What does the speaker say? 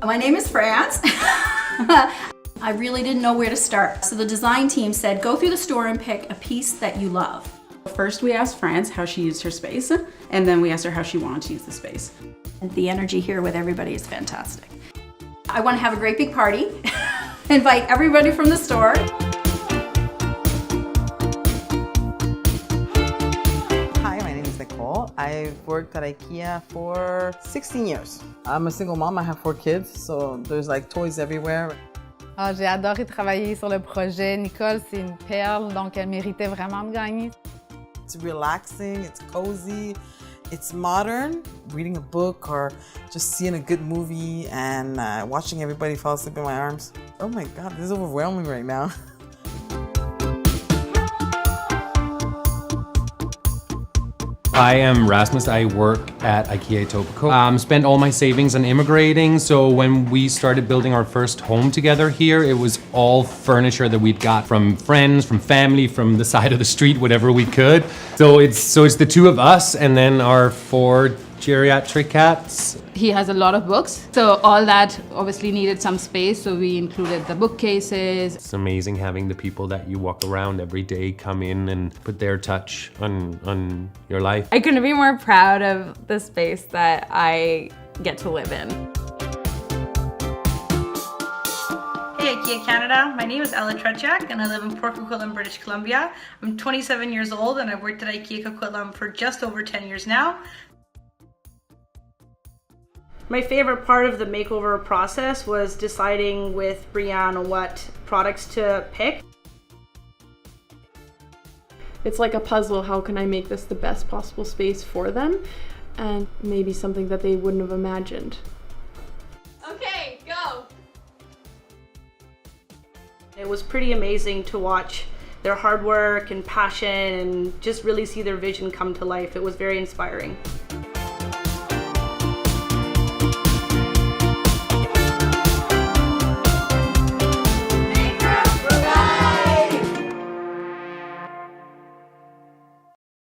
My name is France. I really didn't know where to start. So the design team said, go through the store and pick a piece that you love. First, we asked France how she used her space, and then we asked her how she wanted to use the space. And the energy here with everybody is fantastic. I want to have a great big party, invite everybody from the store. Hi, my name is Nicole. I've worked at IKEA for 16 years. I'm a single mom, I have 4 kids, so there's like toys everywhere. J'ai adoré travailler sur le projet. Nicole, c'est une perle, donc elle méritait vraiment de gagner. It's relaxing, it's cozy, it's modern. Reading a book or just seeing a good movie and watching everybody fall asleep in my arms. Oh my God, this is overwhelming right now. I am Rasmus. I work at IKEA Etobicoke. Spent all my savings on immigrating, so when we started building our first home together here, it was all furniture that we'd got from friends, from family, from the side of the street, whatever we could. So it's the 2 of us and then our 4 geriatric cats. He has a lot of books, so all that obviously needed some space, so we included the bookcases. It's amazing having the people that you walk around every day come in and put their touch on your life. I couldn't be more proud of the space that I get to live in. Hey IKEA Canada, my name is Ella Tretiak and I live in Port Coquitlam, British Columbia. I'm 27 years old and I've worked at IKEA Coquitlam for just over 10 years now. My favorite part of the makeover process was deciding with Brianne on what products to pick. It's like a puzzle. How can I make this the best possible space for them? And maybe something that they wouldn't have imagined. Okay, go! It was pretty amazing to watch their hard work and passion and just really see their vision come to life. It was very inspiring.